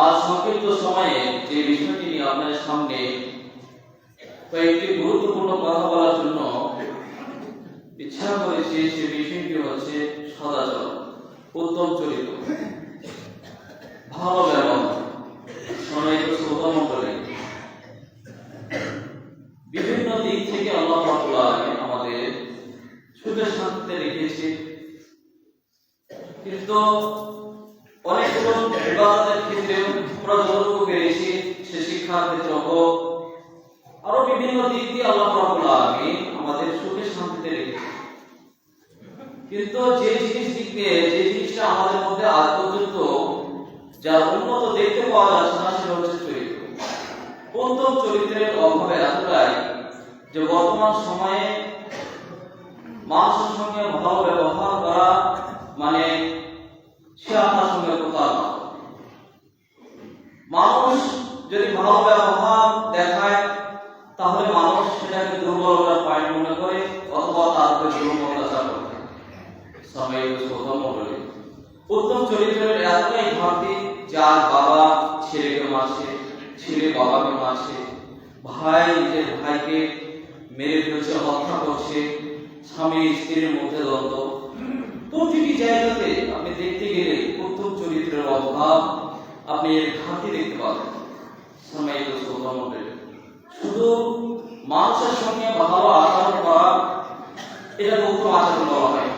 আজ সংক্ষিপ্ত সময়ে যে বিষয়টি নিয়ে আপনাদের সামনে কয়েকটি গুরুত্বপূর্ণ কথা বলার জন্য ইচ্ছা করেছি, সে বিষয়টি হচ্ছে সদাচরণ, উত্তম চরিত্র, ভালো ব্যবহার। সম্মানিত শ্রোতামণ্ডলী, বিভিন্ন দিক থেকে আল্লাহ রাব্বুল আলামিন আমাদের সুখে শান্তিতে রেখেছে, কিন্তু অনেকগুলো ইবাদতের ক্ষেত্রে আমরা যতটুকু পেরেছি, সে শিক্ষার ক্ষেত্রে হোক, আরো বিভিন্ন দিক দিয়ে আল্লাহ রাব্বুল আলামিন আমাদের সুখে শান্তিতে রেখেছে। কিন্তু যে জিনিসটা আমাদের মধ্যে আজ পর্যন্ত যার উন্নত দেখতে পাওয়া যাচ্ছে না, সেটা হচ্ছে চরিত্র। উত্তম চরিত্রের অভাবে এতটাই যে বর্তমান সময়ে মানুষের সঙ্গে ভালো ব্যবহার করা মানে সে আপনার সঙ্গে প্রতারণা। মানুষ যদি ভালো ব্যবহার দেখায় তাহলে মানুষ সেটাকে দুর্বলতা পয়েন্ট মনে করে অথবা তার উপরে দুর্বলতা করে। উত্তম চরিত্রের এতটাই ঘাটতি, যার বাবা ছেলেকে মারছে, ছেলে বাবাকে মারছে, ভাই নিজের ভাইকে মেরে ফেলছে, হত্যা করছে, স্বামী স্ত্রীর মধ্যে দ্বন্দ্ব। প্রতিটি জায়গাতে আপনি দেখতে গেলে উত্তম চরিত্রের অভাব, আপনি এর ঘাটতি দেখতে পাবেন। শুধু মানুষের সঙ্গে ভালো আচরণ করা, এটা উত্তম আচরণ বলা হয়।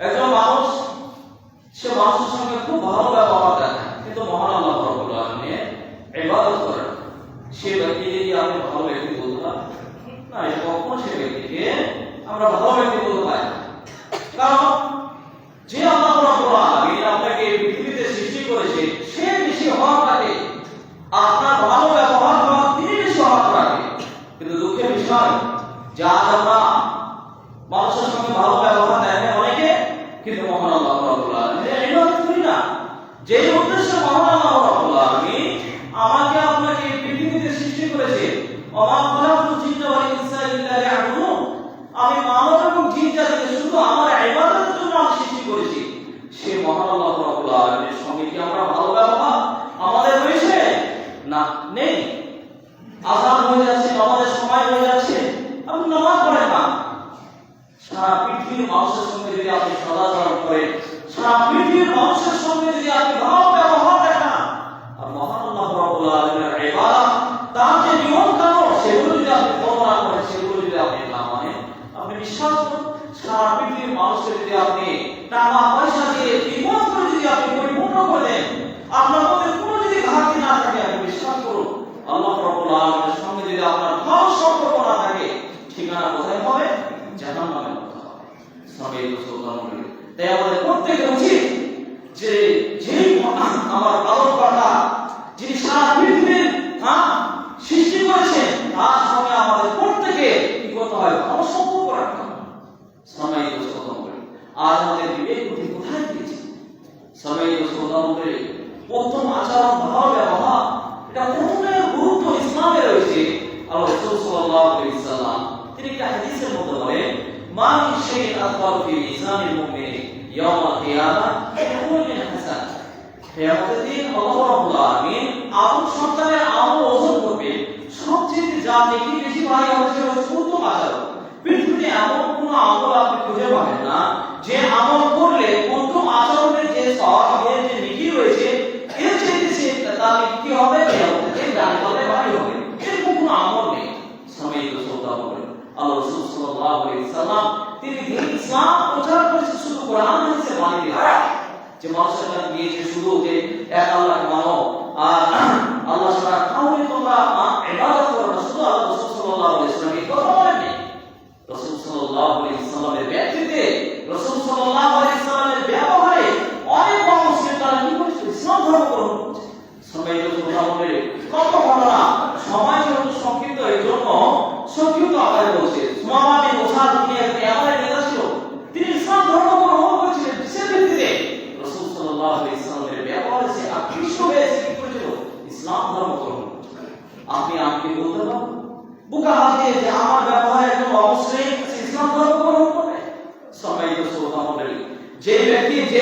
একজন মানুষ মহান আল্লাহ রাব্বুল আলামিনের সঙ্গে কি আমরা ভালো ব্যবহার আমাদের রয়েছে? না, নেই। আযান হয়ে যাচ্ছে, নামাজের সময় হয়ে যাচ্ছে, আপনি নামাজ পড়েন না। সারা পৃথিবীর মানুষের সঙ্গে যদি আপনি সদাচরণ করেন, সারা পৃথিবীর মানুষের সঙ্গে যদি আপনি ভালো ব্যবহার দেখান, আর মহান আল্লাহ রাব্বুল আলামিনের ইবাদত, তার যে নিয়ম কানুন সেগুলো যদি আপনি ফলো না করেন, সেগুলো যদি আপনি না মানেন, আপনি বিশ্বাস করুন সারা পৃথিবীর মানুষকে যদি আপনি টাকা পয়সা দিয়ে বিপদ করে যদি আপনি পরিপূর্ণ করে দেন, আপনার মধ্যে কোনো যদি ঘাটতি না থাকে, আপনি বিশ্বাস করুন আল্লাহ রাব্বুল আলামিনের সঙ্গে যদি আপনার ভালো সম্পর্ক না থাকে, ঠিকানা কোথায় হবে? জাহান্নামে হবে। সবাই সুবহানাল্লাহ। তাই আমাদের প্রত্যেকের উচিত যে যেই আমার পালনকর্তা, যিনি সারা পৃথিবীর সৃষ্টি করেছেন, তার সঙ্গে আমাদের প্রত্যেকে কি করতে হয়? ভালো সম্পর্ক রাখতে হবে। সবাই সুবহানাল্লাহ। আজ আমাদের বিবেক বুদ্ধি কোথায় গিয়েছে? সবাই সুবহানাল্লাহ। প্রথম আচরণ, ভালো ব্যবহার, এটা প্রথমের গুরুত্ব ইসলামে রয়েছে। আল্লাহ রাসূল সাল্লাল্লাহু আলাইহি ওয়াসাল্লাম তিনি একটা হাদিসের মধ্যে বলেন, মা মিন শাইইন আকবার ফি মিজানিল মুমিন ইয়াউমাল কিয়ামাহ ইয়াকুলুন হাসান। কিয়ামতের দিন আল্লাহ রাব্বুল আলামিন আদম সন্তানের আমল ওজন করবে, সবচেয়ে যা নেকি বেশি ভারী হবে সেটা হচ্ছে উত্তম আচরণ। পৃথিবীতে এমন কোনো আমল আপনি খুঁজে পাবেন না যে আমল করলে উত্তম আচরণের যে সওয়াব, যে নেকি রয়েছে, এর চেয়ে তার কি হবে? কিয়ামতের জান্নাতে ভারী হবে। এরকম কোনো আমল নেই। সবাই তো শ্রদ্ধা করেন আল্লাহ রাসূল সাল্লাল্লাহু আলাইহি সাল্লাম তিনি দিন ইসলাম প্রচার করেছেন শুধু কোরআন হাদিসের বাণী দিয়ে, যে মানুষের কাছে গিয়েছে শুধু যে এক আল্লাহকে মানো আর আল্লাহ ছাড়া কাউকে তোমরা ইবাদত করো না, শুধু আল্লাহ রাসূল সাল্লাল্লাহু আলাইহি সাল্লাম এই কথা বলেননি। রাসূল সাল্লাল্লাহু আলাইহি সাল্লামের ব্যক্তিত্বে, রাসূল সাল্লাল্লাহু আলাইহি সাল্লামের ব্যবহারে অনেক মুসলিম তারা কি করছে? ইসলাম ধর্ম গ্রহণ করছে। সবাই তো মোটামুটি কত ঘটনা, সময় যেহেতু সংক্ষিপ্ত, এই জন্য সংক্ষিপ্ত আকারে বলছে। সুমামা বিন উসাদ তিনি একজন এমন নেতা ছিল, তিনি ইসলাম ধর্ম গ্রহণ করেছিলেন। সে ব্যক্তিতে রাসূল সাল্লাল্লাহু আলাইহি সাল্লামের ব্যবহারে সে আকৃষ্ট হয়েছে, কি করেছিল? ইসলাম ধর্ম গ্রহণ করেছিল। আপনি আমাকে বলতে পারবেন বুকা হাতে যে আমার ব্যবহারে একজন অমুসলিম ইসলাম ধর্ম গ্রহণ করবে? সবাই তো সুবহানাল্লাহ। যে ব্যক্তি, যে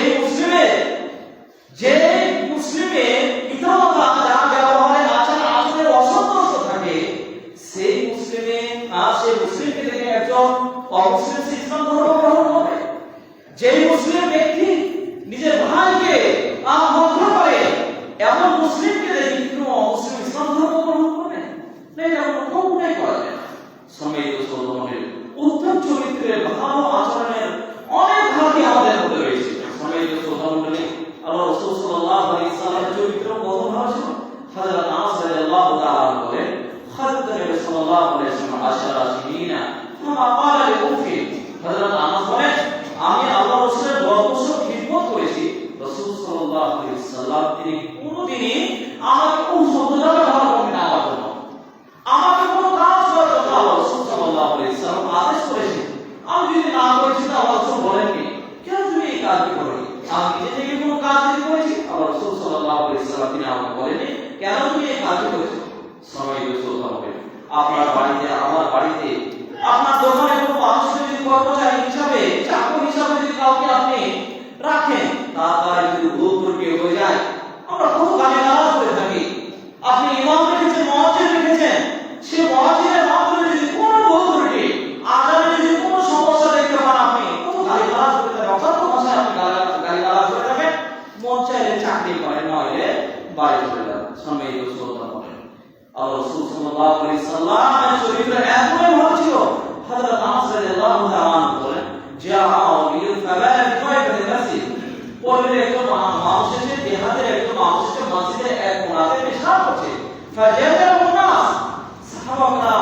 মুসলিমের পিতামাতা যার ব্যবহারে আচার আচরণের অসন্তুষ্ট থাকে, সেই মুসলিমকে দেখে একজন অমুসলিম ইসলাম ধর্ম গ্রহণ করবে? যে মুসলিম ব্যক্তি নিজের ভাইকে হত্যা করে, এমন মুসলিমকে দেখে কোনো অমুসলিম ইসলাম ধর্ম গ্রহণ করবে না? এটা কখনোই করা যায় না। সম্মানিত শ্রোতামণ্ডলী, উত্তম চরিত্রের, ভালো আচরণের অনেক ঘাটতি আমাদের মধ্যে রয়েছে। সম্মানিত শ্রোতামণ্ডলী, আল্লাহ রাসূল সাল্লাল্লাহু আলাইহি সাল্লামের চরিত্র কত ভালো ছিল। হযরত আনাস রাদিয়াল্লাহু তাআলা বলেন, খাদ্দ নবী সাল্লাল্লাহু আলাইহি ওয়াসাল্লাম আশারা সিনিনা ফামা ক্বালা লিউফি। হযরত আনাস বলেন, আমি আল্লাহ রাসূলের 10 বছর খিদমত করেছি। রাসূল সাল্লাল্লাহু আলাইহি ওয়াসাল্লাম তিনি কোনদিনই আমাকে কোন শব্দটা ব্যবহার করেন না আমার জন্য, আমাকে কোনো কাজ করার জন্য আল্লাহ রাসূল সাল্লাল্লাহু আলাইহি ওয়াসাল্লাম আদেশ করেছেন। আমি যদি না করেছি তো আল্লাহ রাসূল বলেননি, কেন তুমি এই কাজটি করোনি? আমি নিজে থেকে কোনো কাজ যদি করেছি, আল্লাহ রাসূল সাল্লাল্লাহু আলাইহি ওয়াসাল্লাম তিনি আমাকে বলেননি, কেন তুমি এই কাজটি করেছো? সবাই শ্রদ্ধা হবে। আপনার বাড়িতে, আমার বাড়িতে, আপনার দোকানে কোনো মানুষকে যদি কর্মচারী হিসাবে, চাকর হিসাবে যদি কাউকে আপনি রাখেন, তার দ্বারা যদি ভুল ত্রুটি হয়ে যায়, আমরা কত গালিগালাজ করে থাকি। আপনি ইমাম রেখেছেন, মুয়াজ্জিন রেখেছেন, সে মুয়াজ্জিনের মাধ্যমে যদি কোনো ভুল ত্রুটি, আজানে যদি কোনো সমস্যা দেখতে পান, আপনি কত গালিগালাজ করে থাকেন, অর্থাৎ ভাষায় আপনি গালিগালাজ করে থাকেন। মন চাইলে চাকরি করেন, নইলে বাড়ি চলে যান। সম্মানিত শ্রোতা বলেন, আল্লাহ রাসূল সাল্লাল্লাহু আলাইহি সাল্লামের চরিত্র এতই ভালো ছিল। হযরত আনাস রাদিয়াল্লাহু তাআলা বলেন, জাআউল ফালাল ফাইফাতি মাসজিদ, পরে একজন মানুষ এসে, দেহাতের একজন মানুষ এসে মসজিদের এক কোণাতে পেশাব করছে। ফাজাদাহু নাস, সাহাবারা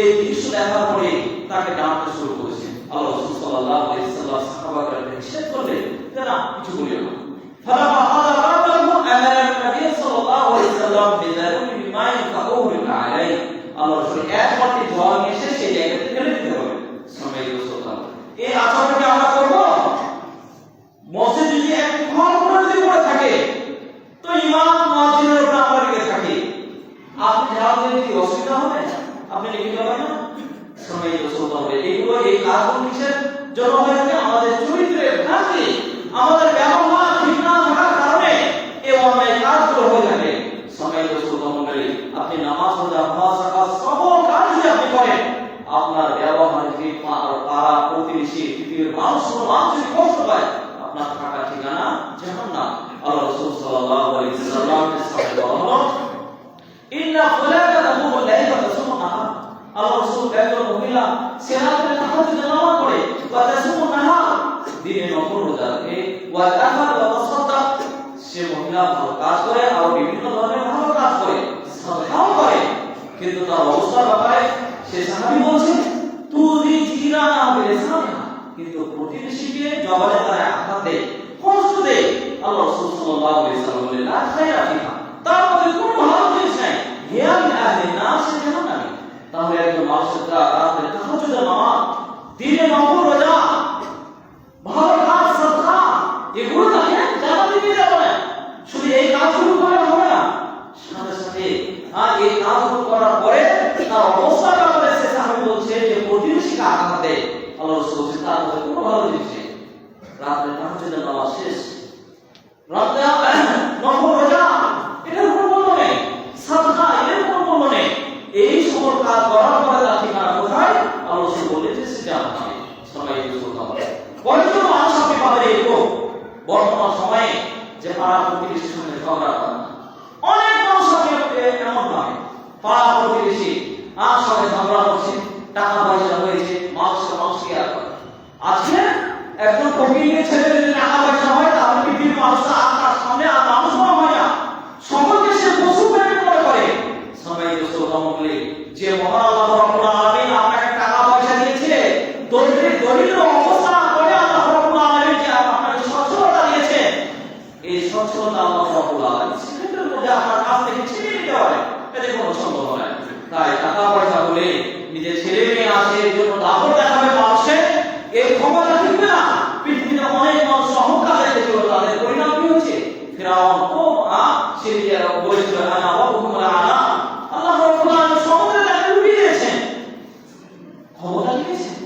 এই দৃশ্য দেখার পরে তাকে ডাকতে শুরু করেছেন। আল্লাহ রাসূল সাল্লাল্লাহু আলাইহি সাল্লাম সাহাবাকে নিষেধ করলেন যে না, কিছু বলিও না। ফালামা হাদা রাজুলু আমারা নবী সাল্লাল্লাহু আলাইহি সাল্লাম বিদারুনি বিমাই ফাকুরু আলাইহি, আল্লাহ রাসূল এক বাটি জল নিয়ে এসে সেই জায়গাতে ফেলে দিতে হবে। সম্মানিত শ্রোতা, এই আচরণকে আমরা করব? মসজিদে যদি এক ঘর করে যদি পড়ে থাকে, তো ইমাম মুয়াজ্জিনের উপর আমরা রেখে থাকি, আপনি ঝাড়ু দিলে কি অসুবিধা হবে? আপনি লিখে দেবেন না? সম্মানিত শ্রোতা, এই কাজগুলো কিসের জন্য হয়ে থাকে? আমাদের চরিত্রের ঘাটতি, আমাদের ব্যবহার তাসাদ্দাক ওয়া তাসাদ্দাক, সে মহিলা ভালো কাজ করে আর বিভিন্ন ধরনের ভালো কাজ করে, সাদকাও করে, কিন্তু তার অবস্থার ব্যাপারে সে সাহাবী বলছে তুদি জিরানা বিলিসানিহা, কিন্তু প্রতিবেশীকে জবানে তারা আঘাত দেয়, কষ্ট দেয়। আল্লাহ রাসূল সাল্লাল্লাহু আলাইহি ওয়াসাল্লাম বলেন লা খায়রা ফিহা, তার মধ্যে কোনো ভালো জিনিস নাই, হিয়া মিন আহলিন নার, সে জাহান্নামী। তাহলে একজন মানুষের রাতে তাহাজ্জুদের নামাজ, দিনে নফল রোজা, ভালো কাজ, সাদকা, এগুলো তাকে জান্নাতে নিয়ে যাবে না। শুধু এই কাজগুলো করে হবে না, সাথে সাথে এই কাজগুলো করার পরে তার অবস্থার ব্যাপারে সে সাহাবী বলছে যে প্রতিবেশীকে আঘাত দেয়, আল্লাহ রাসূল বলেন তার মধ্যে কোনো ভালো জিনিস নেই। রাতে তাহাজ্জুদের নামাজ শেষ, রাতে নফল রোজা, এটার কোনো মূল্য নেই, সাদকা এর কোনো মূল্য নেই। এই সকল কাজ করার পরে তার ঠিকানা কোথায়? আল্লাহ রাসূল বলেন যে সে জান্নাতে। সবাই বুঝতে হবে কয়জন মানুষ আপনি পাবেন এরকম বর্তমান সময়ে যে পাড়া প্রতিবেশীর সঙ্গে ঝগড়া করে? অনেক মানুষ আপনি এমন পাবেন, পাড়া প্রতিবেশী সঙ্গে ঝগড়া করছে, টাকা পয়সা হয়েছে, মানুষকে আর করে। আজকে একজন ফকিরের ছেলে যদি টাকা পয়সা হয় তাহলে পৃথিবীর মানুষরা তার সামনে আর মানুষ মনে হয় না, সকলকে সে পশু প্রেমে মনে করে। সবাই শ্রোতামণ্ডলী, যে মহান আল্লাহ রাব্বুল আলামিন আপনাকে টাকা পয়সা দিয়েছে, দরিদ্র অবস্থা করে আল্লাহ রাব্বুল আলামিন যে আপনাকে সচ্ছলতা দিয়েছে, এই সচ্ছলতা আল্লাহ রাব্বুল আলামিন সেকেন্ডের মধ্যে আপনার কাছ থেকে ছিনিয়ে নিতে পারে, এতে কোনো সন্দেহ নাই। তাই টাকা পয়সা হলে নিজের ছেলে মেয়ে আছে এর জন্য দাপট দেখাবে মানুষে, এই ক্ষমতা থাকবে না। পৃথিবীতে অনেক মানুষ অহংকার রেখেছিল, তাদের পরিণাম কি হচ্ছে? ফিরাউন ও সে বলেছিল আনা রাব্বুকুম আ'লা, আল্লাহ রাব্বুল আলামিন সমুদ্রে তাকে ডুবিয়ে দিয়েছেন, ক্ষমতা দিয়েছেন।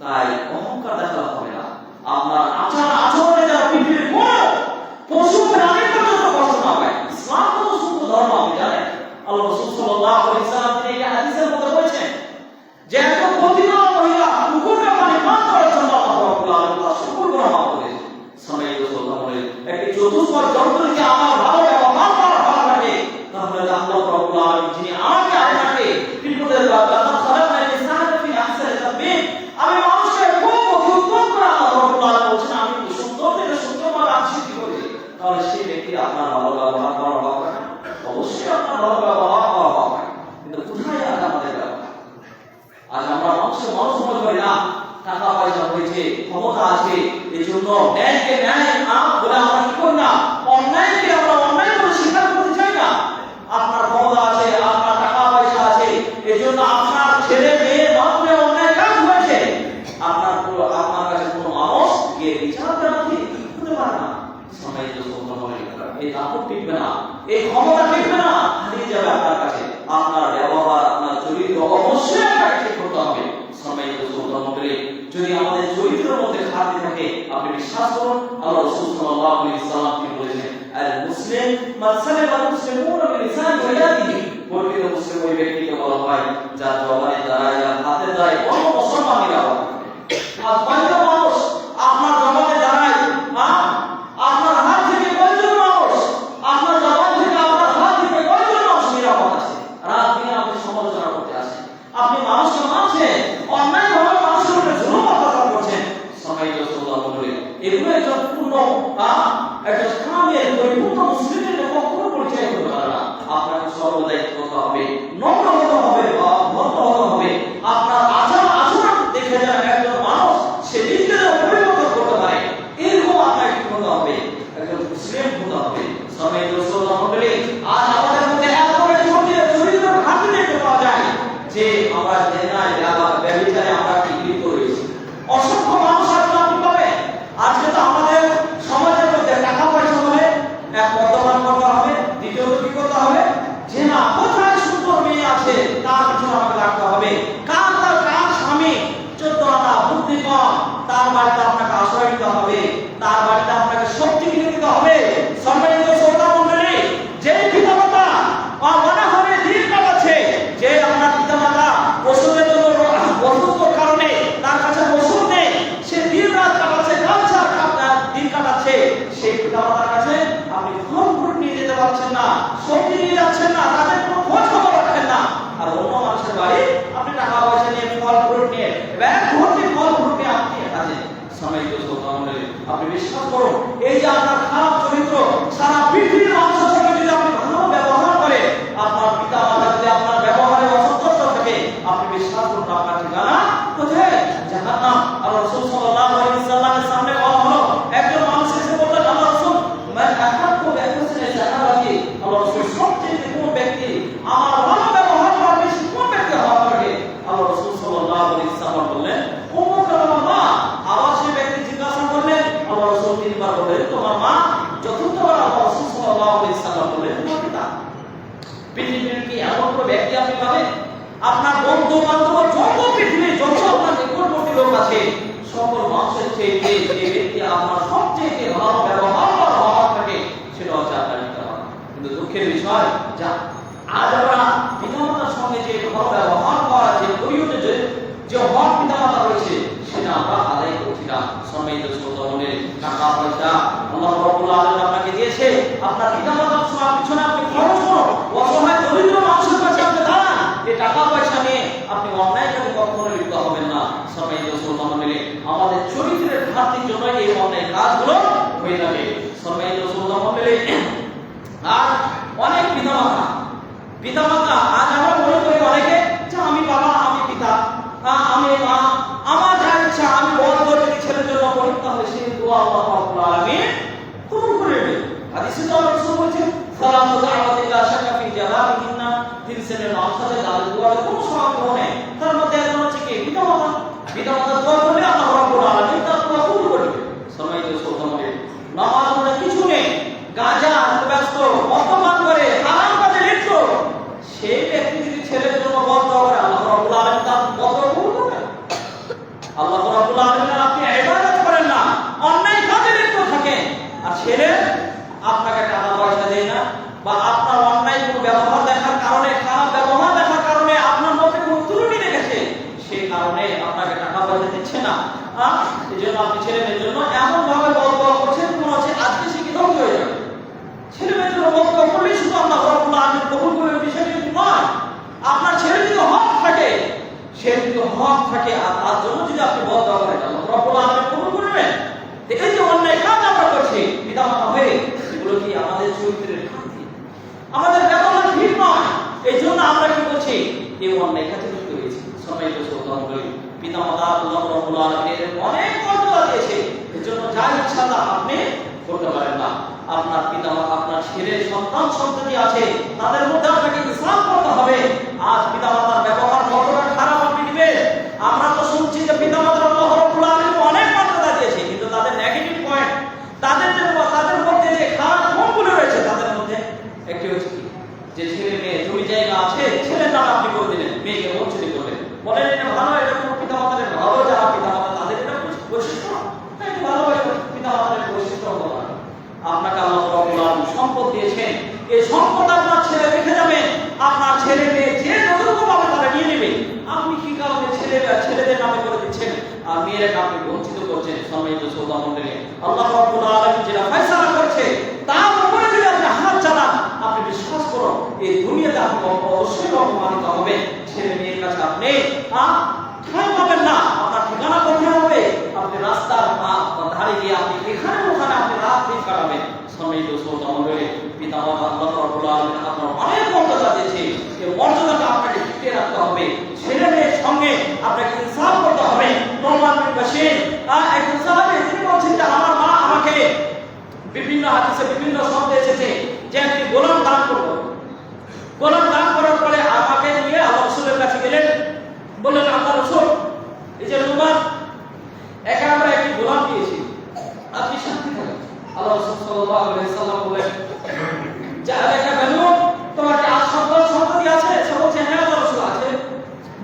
তাই অহংকার দেখাতে হবে না। আপনার আচরণে যারা পৃথিবীর কোন পশু প্রাণীর পর্যন্ত কষ্ট না পায়। ইসলাম কত সুন্দর ধর্ম আপনি জানেন। আল্লাহ রাসূল সাল্লাল্লাহু আলাইহি ওয়াসাল্লাম তিনি এই হাদিসের মধ্যে বলেছেন যে একজন পতিতা মহিলা কুকুরকে পানি পান করার জন্য আল্লাহ রাব্বুল আলামিন তার সকল গুনাহ মাফ করে দিয়েছেন। সময় রাসূলুল্লাহ বলেন একটি চতুষ্পদ জন্তুকে আমার ভালো ব্যবহার করা ভালো লাগে, তাহলে আল্লাহ রাব্বুল আলামিন যিনি আমাকে আপনাকে বিপদের বাধা খারাপ নাই সাহায্য ফি আহসানি তাকবীর, আমি মানুষকে খুব উত্তম করে আল্লাহ রাব্বুল আলামিন বলেছেন আমি সুন্দর থেকে সুন্দরভাবে আশীর্বাদ করি, তাহলে সেই ব্যক্তি আপনার ভালো ব্যবহার করা হবে না, অবশ্যই আপনার ভালো ব্যবহার করা হবে। কিন্তু কোথায় আছে আমাদের ব্যবহার? আজ আমরা মানুষ মনে করি না টাকা পয়সা হয়েছে, ক্ষমতা আছে, এই জন্য ন্যায়কে ন্যায় বলে আমরা কি করি না, অন্যায়কে আমরা অন্যায় বলে স্বীকার করতে চাই না। আপনার ক্ষমতা আছে, আপনার টাকা পয়সা আছে, এই জন্য আপনার ছেলে মেয়ে মাধ্যমে অন্যায় কাজ হয়েছে, আপনার কাছে কোনো মানুষ গিয়ে বিচার জানাতে হতে পারে না। সময় এই দাপট টিকবে না, এই ক্ষমতা টিকবে না, হারিয়ে যাবে আপনার কাছে। আপনার ব্যবহার, আপনার চরিত্র অবশ্যই আপনাকে ঠিক করতে হবে। যদি আমাদের চরিত্রের মধ্যে খারাপ থাকে, আপনি বিশ্বাস করুন আল্লাহ রাসূল সাল্লাল্লাহু আলাইহি ওয়াসাল্লাম তিনি বলেছেন আল মুসলিম মান সালামা আল মুসলিমুনা বিল লিসানি ওয়া ইয়াদিহি, প্রকৃত মুসলিম ওই ব্যক্তিকে বলা হয় যার জবানে দাঁড়ায়, যার হাতে দাঁড়ায় অন্য মুসলমানেরা। আর কয়জন মানুষ আপনার জবানে দাঁড়ায়, আপনার হাত থেকে কয়জন মানুষ, আপনার জবান থেকে আপনার হাত থেকে কয়জন মানুষ নিরাপদ আছে? রাত দিন আপনি সমালোচনা করতে আসেন, আপনি মানুষকে মারছেন, অন্যায় ভাবে মানুষের উপরে জুলুম অত্যাচার করছেন। সবাই রাসূলুল্লাহ বলেন এগুলো একজন পূর্ণ একজন কামেল পরিপূর্ণ মুসলিমের কখনো পরিচয় করতে পারে না। আপনাকে সর্বদাই হতে হবে, নম্র হতে হবে, ভদ্র হতে হবে। আপনার আচরণ দেখে যারা একজন মানুষ সে নিজেকে পরিবর্তন করতে পারে, এরকম আপনাকে কি হতে হবে? একজন মুসলিম হতে হবে। সবাই রাসূলুল্লাহ বলেন আজ আমাদের মধ্যে এত বড় চরিত্র ঘাটতি দেখতে পাওয়া যায় যে আমরা জেনায় ব্যভিচারে আমরা কি লিপ্ত রয়েছি। অসংখ্য মানুষ আপনি পাবেন। আজকে তো আমাদের সমাজের মধ্যে টাকা পয়সা হলে এক মদ্যপান করতে হবে, দ্বিতীয়ত কি করতে হবে, যে না কোথায় সুন্দর মেয়ে আছে তার পিছনে আমাকে লাগতে হবে, কার স্বামী 14 আনা বুদ্ধি কম তার বাড়িতে আপনাকে আশ্রয় দিতে হবে, তার বাড়িতে আপনাকে শক্তি কিনে দিতে হবে। সম্মানিত শ্রোতা মণ্ডলী, যে পিতামাতা মনে হবে দিন কাটাচ্ছে, যে আপনার পিতামাতা ওষুধের জন্য অসুস্থর কারণে তার কাছে ওষুধ নেই, সে দিন রাত কাটাচ্ছে, দিন কাটাচ্ছে, সেই পিতামাতার কাছে আপনি ফল ফ্রুট নিয়ে যেতে পারছেন না, সবজি নিয়ে যাচ্ছেন না, তাদের কোনো খোঁজ খবর রাখেন না। আর অন্য মানুষের বাড়ি আপনি টাকা পয়সা নিয়ে ফল ফ্রুট নিয়ে ব্যাগ ভর্তি ফল ফ্রুট নিয়ে আপনি আছেন। সময় তো আপনি বিশ্বাস করুন, এই যে আপনার খারাপ চরিত্র সারা পৃথিবীর মানুষ থেকে যদি আপনি ভালো ব্যবহার করে, আপনার পিতা মাতা যদি আপনার ব্যবহারে অসন্তুষ্ট থাকে, আপনি বিশ্বাস করুন আপনার ঠিকানা কোথায়? জাহান্নাম। আর রাসূল সাল্লাল্লাহু আলাইহি ওয়াসাল্লামের সামনে বলা হলো, একজন মানুষ এসে বললেন, আল্লাহ রাসূল মান আহাব্বু বি'হসনি সাহাবাতি, আল্লাহ রাসূল সবচেয়ে কোন ব্যক্তি আমার ভালো ব্যবহার করবে সে কোন ব্যক্তি হওয়া পারে? আল্লাহ রাসূল সাল্লাল্লাহু আলাইহি ওয়াসাল্লাম বললেন, উম্মুক আমার মা। আবার সেই ব্যক্তি জিজ্ঞাসা করলেন, আল্লাহ রাসূল তিনবার বললেন, তোমার মা। চতুর্থবার আল্লাহ রাসূল সাল্লাল্লাহু আলাইহি ওয়াসাল্লাম বললেন, তোমার পিতা। পৃথিবীর কি এমন কোনো ব্যক্তি আপনি পাবেন? আপনার বন্ধু বান্ধব যত পৃথিবীর যত আপনার নিকটবর্তী লোক আছে, সকল মানুষের চেয়ে যে ব্যক্তি আপনার সবচেয়ে ভালো ব্যবহার হওয়ার থাকে, সেটা হচ্ছে আপনার পিতা মাতা। কিন্তু দুঃখের বিষয়, যা আজ আমরা পিতামাতার সঙ্গে যে ভালো ব্যবহার করা, যে প্রয়োজনে যে হক পিতামাতা রয়েছে, সেটা আমরা আদায় করছি না। সম্মানিত শ্রোতামণ্ডলী, টাকা পয়সা আল্লাহ রাব্বুল আলামিন আপনাকে দিয়েছে, আপনার পিতামাতার পিছনে আপনি খরচ করুন, অসহায় দরিদ্র মানুষের কাছে আপনি দাঁড়ান। এই টাকা পয়সা নিয়ে আপনি অন্যায় কাজে কখনো লিপ্ত হবেন না। সম্মানিত শ্রোতামণ্ডলী, আমাদের চরিত্রের ঘাটতির জন্য এই অন্যায় কাজগুলো হয়ে থাকে। সম্মানিত শ্রোতামণ্ডলী, আর অনেক পিতামাতা আজ আমরা মনে করি অনেকে যে আমি বাবা, আমি পিতা, আমি মা, আমার যা ইচ্ছা আমি বল করে যদি ছেলের জন্য করি, তাহলে সেই দোয়া আল্লাহ রাব্বুল আলামিন কবুল করে নেবে। হাদিসে তো রাসূল বলেছেন, সালাতু দাওয়াতি লা শাক্কা ফি জাওয়াবিহিন্না, তিন শ্রেণীর মানুষ আছে যাদের দোয়ার কোনো সন্দেহ নেই। তার মধ্যে একজন হচ্ছে কি? পিতামাতা দোয়া করলে আল্লাহ রাব্বুল আলামিন তার দোয়া কবুল করে নেবে। সম্মানিত শ্রোতামণ্ডলী, নামাজ পড়ে কিছু নেই, গাঁজা ব্যস্ত, মদ্যপান করে, হারাম কাজে লিপ্ত, সেই ব্যক্তি যদি ছেলের জন্য বদ দোয়া করে, আল্লাহ রাব্বুল আলামিন তার বদ দোয়া কবুল করবেন। আল্লাহ রাব্বুল আলামিন, আপনি ইবাদত করেন না, অন্যায় কাজে লিপ্ত থাকেন, আর ছেলে আপনাকে টাকা পয়সা দেয় না, বা আপনার অন্যায় কোনো ব্যবহার দেখার কারণে, খারাপ ব্যবহার দেখার কারণে আপনার মধ্যে কোনো ত্রুটি রেখেছে, সেই কারণে আপনাকে টাকা পয়সা দিচ্ছে না, এই জন্য আপনি ছেলেমেয়ের জন্য এমন ভাবে বদ দোয়া করছেন, মনে হচ্ছে আজকে সে কি ধ্বংস হয়ে যাবে। ছেলেমেয়ের জন্য বদ দোয়া করলেই শুধু আল্লাহ রাব্বুল আলামিন কবুল করবেন বিষয়টি কিন্তু নয়। আপনার ছেলে যদি হক থাকে, আর তার জন্য যদি আপনি বদ দোয়া করেন, আল্লাহ রাব্বুল আলামিন কবুল করবেন। এই যে অন্যায় কাজ আমরা করছি পিতামাতা হয়ে, এগুলো কি আমাদের চরিত্রের ঘাটতি, আমাদের ব্যবহার ঠিক নয়। এই জন্য আমরা কি করছি? এই অন্যায় কাজে লিপ্ত হয়েছি। সম্মানিত শ্রোতামণ্ডলী, পিতামাতা আল্লাহ রাব্বুল আলামিন অনেক মর্যাদা দিয়েছে, এর জন্য যা ইচ্ছা তা আপনি করতে পারেন না। আপনার পিতামাতা, আপনার ছেলের সন্তান সন্ততি আছে, তাদের মধ্যে আপনাকে ইসলাম করতে হবে। আজ পিতামাতার ব্যবহার কতটা খারাপ আপনি দিবেন। আমরা তো শুনছি যে পিতামাতার আল্লাহ রাব্বুল আলামিন অনেক মর্যাদা দিয়েছে, কিন্তু তাদের নেগেটিভ পয়েন্ট, তাদের মধ্যে যে খারাপ গুণগুলো রয়েছে, তাদের মধ্যে একটি হচ্ছে কি, যে ছেলে মেয়ে জমি জায়গা আছে, ছেলের নামে আপনি করে দিলেন, মেয়েকে বঞ্চিত করলেন, বলেন এটা ভালো, এটা কোনো পিতামাতার ভালো, যারা পিতামাতা তাদের এটা বৈশিষ্ট্য, ভালোবাসা পিতামাতার বৈশিষ্ট্য হলো না। আপনাকে আল্লাহ রাব্বুল আলামিন সম্পদ দিয়েছেন, এই সম্পদ আপনার ছেলে রেখে যাবেন, আপনার ছেলে মেয়ে যে যতটুকু পাবে তারা নিয়ে নেবে। আপনি কি কারণে ছেলেদের নামে করে দিচ্ছেন আর মেয়ের নামে বঞ্চিত করছেন? সম্মানিত শ্রোতামণ্ডলী, আল্লাহ রাব্বুল আলামিন যেটা ফয়সালা করছে তার উপরে যদি আপনি হাত চালান, আপনি বিশ্বাস করুন এই দুনিয়াতে আপনি অবশ্যই অপমানিত হবেন। ছেলে মেয়ের কাছে আপনি ঠাঁই পাবেন না, আপনার ঠিকানা কোথায় হবে? আপনি রাস্তার ধারে গিয়ে আপনি এখানে ওখানে আপনি রাত দিন কাটাবেন। সম্মানিত শ্রোতামণ্ডলী, পিতামাতা আল্লাহ রাব্বুল আলামিন আপনার অনেক মর্যাদা দিয়েছে, এই মর্যাদাটা আপনাকে টিকিয়ে রাখতে হবে। ছেলে মেয়ের সঙ্গে আপনাকে ইনসাফ করতে হবে। নোমান বিন বাশীর একজন সাহাবী, তিনি বলছেন যে আমার মা আমাকে বিভিন্ন হাদিসে বিভিন্ন শব্দে এসেছে যে একটি গোলাম দান করবো। গোলাম দান করার পরে আমাকে নিয়ে আল্লাহ রাসূলের কাছে গেলেন, বললেন আল্লাহ রাসূল, এই যে নোমান, একা আমরা একটি গোলাম দিয়েছি, আপনি শান্তি থাকেন। আল্লাহ রাসূল সাল্লাল্লাহু আলাইহি ওয়াসাল্লাম বলেন যে আলাইকা বানু, তোমার কি আর সম্পত্তি আছে? সে বলছে হ্যাঁ আল্লাহ রাসূল আছে।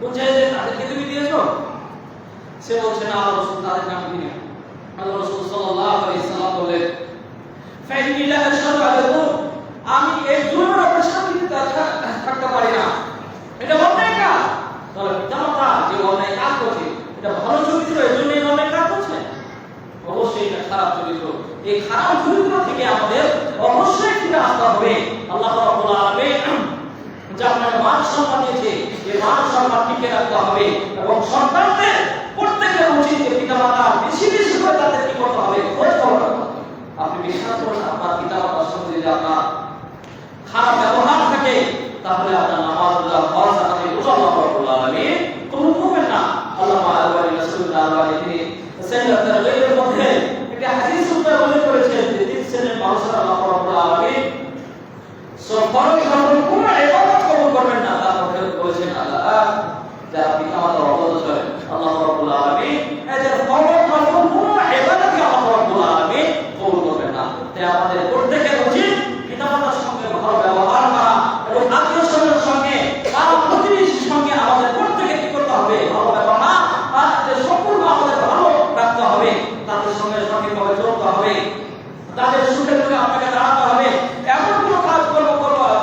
বলছে যে তাদেরকে তুমি দিয়েছো? সে বলছে না আল্লাহ রাসূল, তাদেরকে আমি দিইনি। আল্লাহ রাসূল সাল্লাল্লাহু আলাইহি ওয়াসাল্লাম বলেন ফাইনি লা আশহাদু আলাইহি, আমি এই জুলুমের উপর সাক্ষী থাকতে পারি না, এটা অন্যায় কাজ। তাহলে পিতামাতা যে অন্যায় কাজ করছে, এটা ভালো চরিত্র, এই জন্য এই অন্যায় কাজ করছে? অবশ্যই এটা খারাপ চরিত্র। এই খারাপ চরিত্র থেকে আমাদের অবশ্যই ফিরে আসতে হবে। আল্লাহ রাব্বুল আলামিন যে আপনাকে মান সম্মান দিয়েছে, এই মান সম্মান টিকিয়ে রাখতে হবে, এবং সন্তানদের প্রত্যেকের উচিত যে পিতামাতা বেশি বেশি করে তাদের কি করতে হবে, খোঁজ খবর রাখতে হবে। আপনি বিশ্বাস করেন আপনার পিতামাতার সঙ্গে যদি আপনার খারাপ ব্যবহার থাকে, তাহলে আপনার নামাজ রোজা হজ জাকাত এগুলো আল্লাহ রাব্বুল আলামিন কবুল করবেন না। আল্লামা আল-বানী রাসূলুল্লাহ আল-বানী তিনি সাইয়্যিদ তারগীবের মধ্যে একটা হাদিস উল্লেখ করেছেন যে তিন শ্রেণীর মানুষের আল্লাহ রাব্বুল আলামিন সফর যখন কোন ইবাদত কবুল করবেন না, তার মধ্যে বলেছেন আল্লাহ যারা পিতামাতার অবদত করেন আল্লাহ রাব্বুল আলামিন এদের ফরজ যখন কোন ইবাদত আল্লাহ রাব্বুল আলামিন কবুল করবেন না। তাই আমাদের প্রত্যেকের উচিত পিতামাতার সঙ্গে ভালো ব্যবহার করা এবং আত্মীয়স্বজনের সঙ্গে আর প্রতিবেশীর সঙ্গে আমাদের প্রত্যেকে কি করতে হবে, ভালো ব্যবহার আর সম্পূর্ণ আমাদের ভালো রাখতে হবে। তাদের সঙ্গে সঠিকভাবে চলতে হবে, তাদের সুখে দুঃখে আপনাকে দাঁড়াতে হবে। এমন কোনো কাজ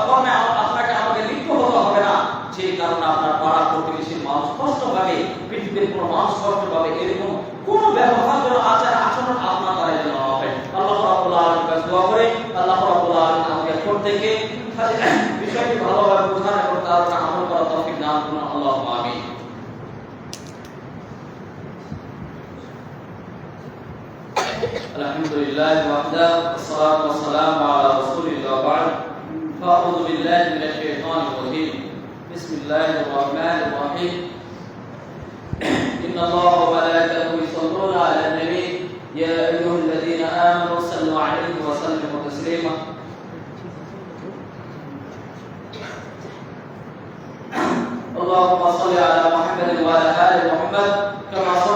কর্মে আপনাকে আমাকে লিপ্ত হতে হবে না যে কারণে আপনার পাড়া প্রতিবেশীর মানুষ কষ্ট পাবে, পৃথিবীর কোনো মানুষ কষ্ট পাবে, এরকম কোনো ব্যবহার যেন আচার আচরণ আপনার দ্বারা যেন হবে। আল্লাহ রাব্বুল আলামিনের কাছে দোয়া করে আল্লাহ রাব্বুল আলামিন আমাদের প্রত্যেককে বিষয়টি ভালোভাবে বোঝার এবং তার উপর আমল করার তৌফিক দান করুন। আল্লাহুম্মা আমিন। আলহামদুলিল্লাহ ওয়াহদা والصلاه والسلام على رسول الله وبعد فاعوذ بالله من الشيطان الرجيم بسم الله الرحمن الرحيم ان الله وملائكته يصلون على النبي يا ايها الذين امنوا صلوا عليه وسلموا تسليما اللهم صل على محمد وعلى ال محمد كما صليت